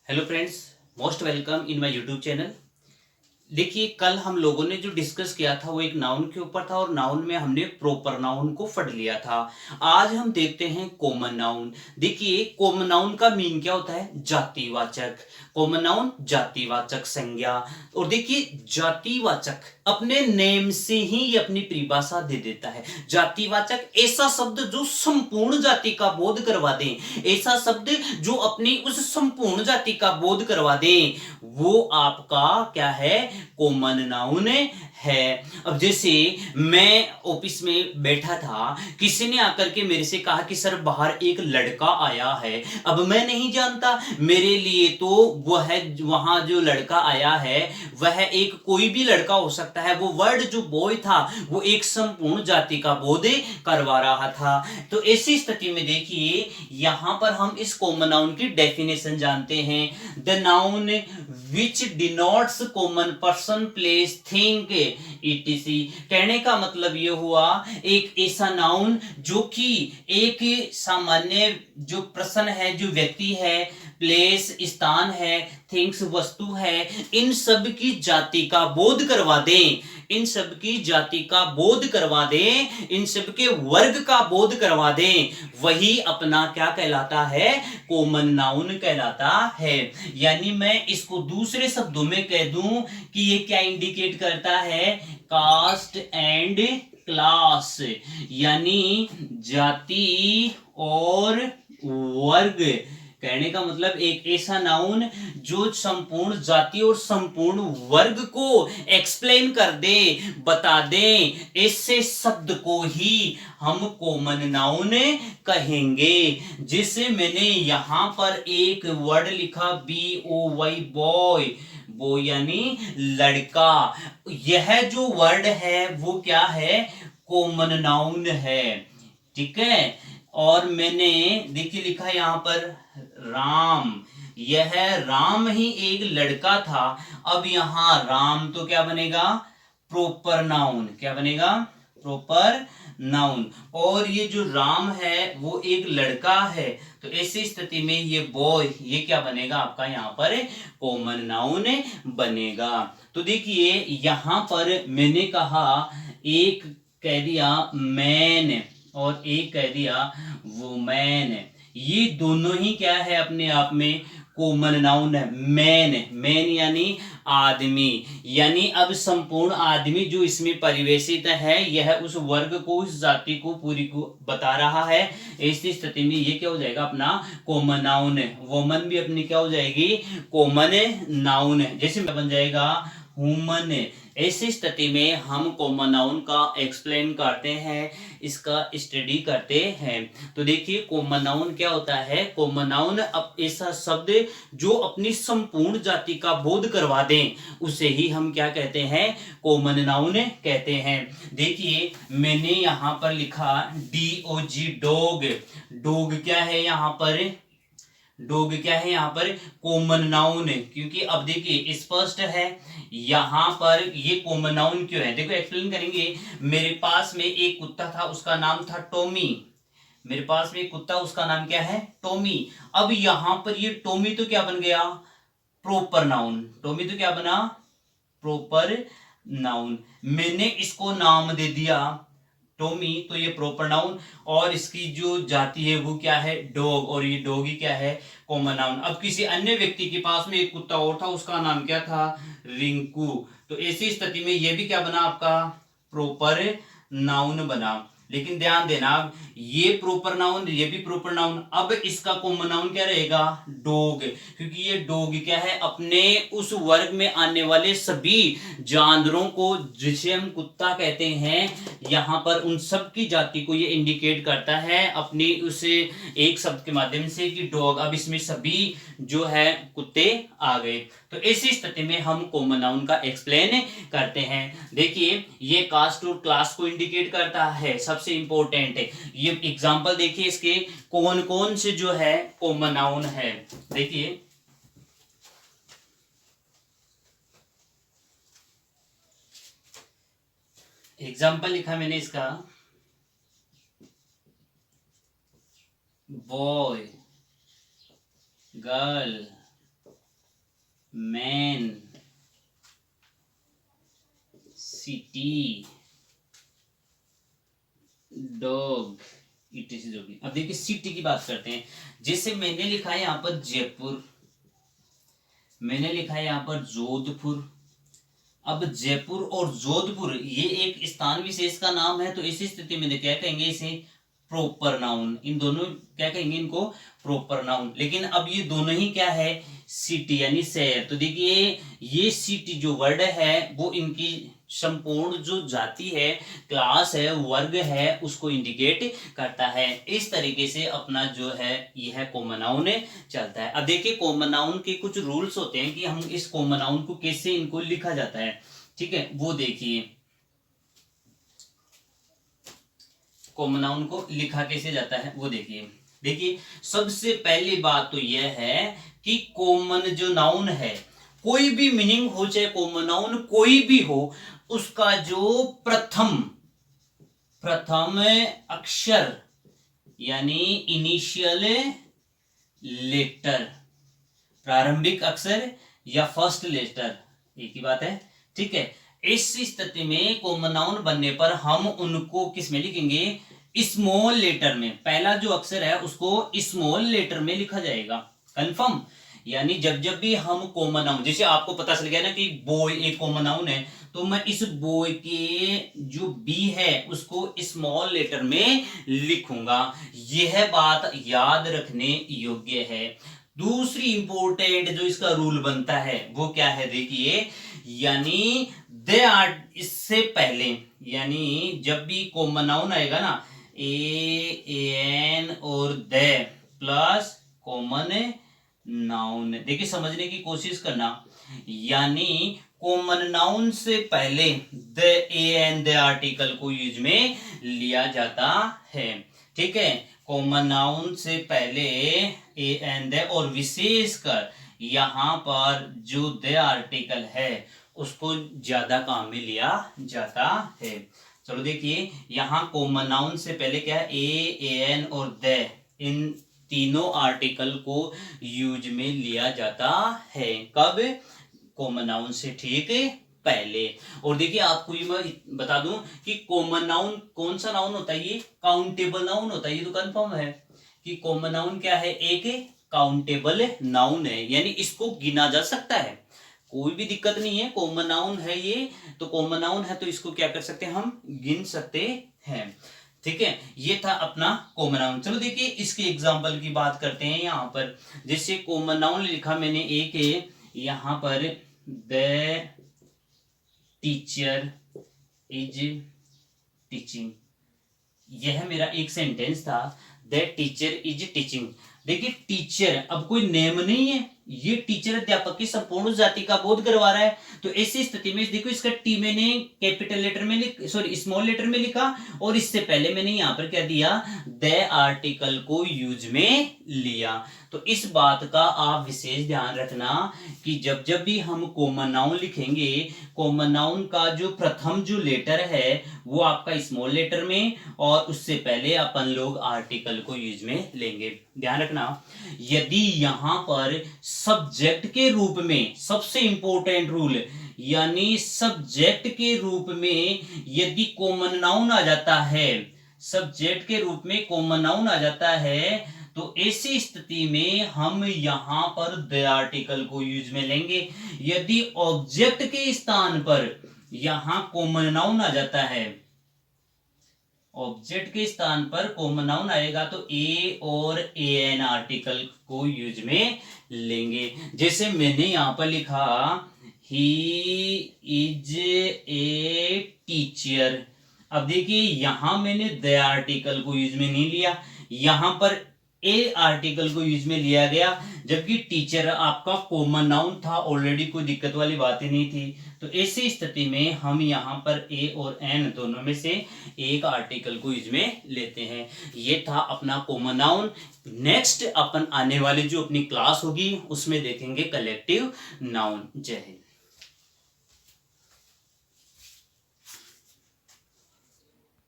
Hello friends, most welcome in my YouTube channel. देखिए, कल हम लोगों ने जो डिस्कस किया था वो एक नाउन के ऊपर था और नाउन में हमने प्रॉपर नाउन को पढ़ लिया था। आज हम देखते हैं कॉमन नाउन। देखिए, कॉमन नाउन का मीन क्या होता है? जातिवाचक। कॉमन नाउन जातिवाचक संज्ञा। और देखिए, जातिवाचक अपने नेम से ही ये अपनी परिभाषा दे देता है। जातिवाचक ऐसा शब्द जो संपूर्ण जाति का बोध करवा दे, ऐसा शब्द जो अपनी उस संपूर्ण जाति का बोध करवा दे, वो आपका क्या है? कॉमन नाउन है। अब जैसे मैं ऑफिस में बैठा था, किसी ने आकर के मेरे से कहा कि सर बाहर एक लड़का आया है। अब मैं नहीं जानता, मेरे लिए तो वह वहां जो लड़का आया है वह एक कोई भी लड़का हो सकता है। वो वर्ड जो बॉय था वो एक संपूर्ण जाति का बोध करवा रहा था। तो ऐसी स्थिति में देखिए, यहां पर हम इस कॉमन नाउन की डेफिनेशन जानते हैं। The noun which denotes common person place thing etc. कहने का मतलब ये हुआ, एक ऐसा नाउन जो कि एक सामान्य जो पर्सन है, जो व्यक्ति है, प्लेस स्थान है, थिंग्स वस्तु है, इन सब की जाति का बोध करवा दें, इन सब की जाति का बोध करवा दें, इन सब के वर्ग का बोध करवा दें, वही अपना क्या कहलाता है? कॉमन नाउन कहलाता है। यानी मैं इसको दूसरे शब्दों में कह दूं कि ये क्या इंडिकेट करता है? कास्ट एंड क्लास, यानी जाति और वर्ग। कहने का मतलब एक ऐसा नाउन जो संपूर्ण जाति और संपूर्ण वर्ग को एक्सप्लेन कर दे, बता दे, ऐसे शब्द को ही हम कॉमन नाउन कहेंगे। जिसे मैंने यहां पर एक वर्ड लिखा, BOY, बॉय। वो यानी लड़का। यह जो वर्ड है वो क्या है? कॉमन नाउन है। ठीक है। और मैंने देखिए लिखा यहां पर राम। यह राम ही एक लड़का था। अब यहां राम तो क्या बनेगा? Proper noun. क्या बनेगा? Proper noun. और ये जो राम है वो एक लड़का है, तो ऐसी स्थिति में ये बॉय, ये क्या बनेगा आपका? यहां पर कॉमन नाउन बनेगा। तो देखिए, यहां पर मैंने कहा, एक कह दिया मैन और एक कह दिया वुमेन। ये दोनों ही क्या है? अपने आप में कॉमन नाउन है। मैन, मैन यानी आदमी। यानी अब संपूर्ण आदमी जो इसमें परिवेशित है, यह उस वर्ग को, उस जाति को पूरी को बता रहा है। ऐसी स्थिति में ये क्या हो जाएगा? अपना कॉमन नाउन है। वुमन भी अपनी क्या हो जाएगी? कॉमन नाउन है। जैसे बन जाएगा ह्यूमन। ऐसी स्थिति में हम कॉमन नाउन का एक्सप्लेन करते हैं, इसका स्टडी करते हैं। तो देखिए, कॉमन नाउन क्या होता है? कॉमन नाउन अब ऐसा शब्द जो अपनी संपूर्ण जाति का बोध करवा दें, उसे ही हम क्या कहते हैं? कॉमन नाउन कहते हैं। देखिए, मैंने यहां पर लिखा DOG, डॉग। डॉग क्या है यहां पर? डॉग क्या है यहां पर? कॉमन नाउन है। क्योंकि अब देखिए स्पष्ट है, यहां पर ये कॉमन नाउन क्यों है? देखो एक्सप्लेन करेंगे। मेरे पास में एक कुत्ता था, उसका नाम था टॉमी। मेरे पास में एक कुत्ता, उसका नाम क्या है? टॉमी। अब यहां पर ये टॉमी तो क्या बन गया? Proper noun. टॉमी तो क्या बना? Proper noun. मैंने इसको नाम दे दिया टॉमी, तो ये प्रॉपर नाउन। और इसकी जो जाति है वो क्या है? डॉग। और ये डॉग ही क्या है? Common noun. अब किसी अन्य व्यक्ति के पास में एक कुत्ता और था, उसका नाम क्या था? रिंकू। तो ऐसी स्थिति में ये भी क्या बना आपका? प्रॉपर नाउन बना। लेकिन ध्यान देना, ये प्रॉपर नाउन, ये भी प्रॉपर नाउन। अब इसका कॉमन नाउन क्या रहेगा? डॉग। क्योंकि ये डॉग क्या है? अपने उस वर्ग में आने वाले सभी जानवरों को, जिसे हम कुत्ता कहते हैं, यहां पर उन सब की जाति को ये इंडिकेट करता है अपनी उस एक शब्द के माध्यम से कि डॉग। अब इसमें सभी जो है कुत्ते आ गए। तो ऐसी स्थिति में हम कॉमन नाउन का एक्सप्लेन करते हैं। देखिए, ये कास्ट और क्लास को इंडिकेट करता है, सबसे इंपॉर्टेंट है। ये एग्जांपल देखिए इसके, कौन कौन से जो है कॉमन नाउन है। देखिए, एग्जांपल लिखा मैंने इसका, boy, girl, man, city, dog, etc. जो भी। अब देखिए सिटी की बात करते हैं। जैसे मैंने लिखा है यहाँ पर जयपुर, मैंने लिखा है यहाँ पर जोधपुर। अब जयपुर और जोधपुर ये एक स्थान विशेष का नाम है, तो इसी स्थिति में क्या कहेंगे इसे, प्रॉपर नाउन। इन दोनों क्या कहेंगे इनको, प्रॉपर नाउन। लेकिन अब ये दोनों ही क्या है, सिटी यानी शहर। तो देखिए ये सिटी जो वर्ड है वो इनकी संपूर्ण जो जाति है, क्लास है, वर्ग है, उसको इंडिकेट करता है। इस तरीके से अपना जो है यह कॉमन नाउन चलता है। अब देखिए कॉमन नाउन के कुछ रूल्स होते हैं कि हम इस कॉमन नाउन को कैसे इनको लिखा जाता है, ठीक है, वो देखिए कॉमन नाउन को लिखा कैसे जाता है वो देखिए। देखिए सबसे पहली बात तो यह है कि कॉमन जो नाउन है, कोई भी मीनिंग हो, चाहे कॉमन नाउन कोई भी हो, उसका जो प्रथम अक्षर यानी इनिशियल लेटर, प्रारंभिक अक्षर या फर्स्ट लेटर, एक ही बात है, ठीक है। इस स्थिति में कॉमन नाउन बनने पर हम उनको किस में लिखेंगे, स्मॉल लेटर में। पहला जो अक्षर है उसको स्मॉल लेटर में लिखा जाएगा, कंफर्म। यानी जब जब भी हम कॉमन नाउन, जैसे आपको पता चल गया ना कि बॉय एक कॉमन नाउन है, तो मैं इस बॉय के जो बी है उसको स्मॉल लेटर में लिखूंगा। यह बात याद रखने योग्य है। दूसरी इंपॉर्टेंट जो इसका रूल बनता है वो क्या है, देखिए, यानी दे आर, इससे पहले, यानी जब भी कॉमन नाउन आएगा ना, एन और दे प्लस कॉमन नाउन, देखिए समझने की कोशिश करना, यानी कॉमन नाउन से पहले द, एन, द आर्टिकल को यूज में लिया जाता है, ठीक है। कॉमन नाउन से पहले ए एन द, और विशेषकर यहां पर जो द आर्टिकल है उसको ज्यादा काम में लिया जाता है। चलो देखिए यहां कॉमन नाउन से पहले क्या है, ए एन और द, इन तीनों आर्टिकल को यूज में लिया जाता है। कब, कॉमन नाउन से ठीक पहले। और देखिए आपको ये मैं बता दूं कि कॉमन नाउन कौन सा नाउन होता है, ये काउंटेबल नाउन होता है। ये तो कंफर्म है कि कॉमन नाउन क्या है, एक काउंटेबल नाउन है, यानी इसको गिना जा सकता है, कोई भी दिक्कत नहीं है। कॉमन नाउन है ये, तो कॉमन नाउन है तो इसको क्या कर सकते हैं, हम गिन सकते हैं, ठीक है। ये था अपना कॉमन नाउन। चलो देखिए इसके एग्जांपल की बात करते हैं। यहाँ पर जैसे कॉमन नाउन लिखा मैंने एक, यहाँ पर द टीचर इज टीचिंग, यह मेरा एक सेंटेंस था, द टीचर इज टीचिंग। देखिए टीचर अब कोई नेम नहीं है, ये टीचर अध्यापक की संपूर्ण जाति का बोध करवा रहा है। तो ऐसी स्थिति में देखो इसका टी मैंने कैपिटल लेटर में सॉरी स्मॉल लेटर में लिखा, और इससे पहले मैंने यहां पर क्या दिया, द आर्टिकल को यूज में लिया। तो इस बात का आप विशेष ध्यान रखना कि जब जब भी हम कॉमन नाउन लिखेंगे, कॉमन नाउन का जो प्रथम जो लेटर है वो आपका स्मॉल लेटर में, और उससे पहले अपन लोग आर्टिकल को यूज में लेंगे। ध्यान रखना यदि यहां पर सब्जेक्ट के रूप में, सबसे इंपॉर्टेंट रूल, यानी सब्जेक्ट के रूप में यदि कॉमन नाउन आ जाता है, सब्जेक्ट के रूप में कॉमन नाउन आ जाता है, तो ऐसी स्थिति में हम यहां पर द आर्टिकल को यूज में लेंगे। यदि ऑब्जेक्ट के स्थान पर यहां कॉमन नाउन आ जाता है, ऑब्जेक्ट के स्थान पर कॉमन नाउन आएगा तो ए और ए एन आर्टिकल को यूज में लेंगे। जैसे मैंने यहां पर लिखा ही इज ए टीचर। अब देखिए यहां मैंने द आर्टिकल को यूज में नहीं लिया, यहां पर ए आर्टिकल को यूज में लिया गया, जबकि टीचर आपका कॉमन नाउन था ऑलरेडी, कोई दिक्कत वाली बात ही नहीं थी। तो ऐसी स्थिति में हम यहाँ पर ए और एन दोनों में से एक आर्टिकल को यूज में लेते हैं। ये था अपना कॉमन नाउन। नेक्स्ट अपन आने वाली जो अपनी क्लास होगी उसमें देखेंगे कलेक्टिव नाउन। जय हिंद।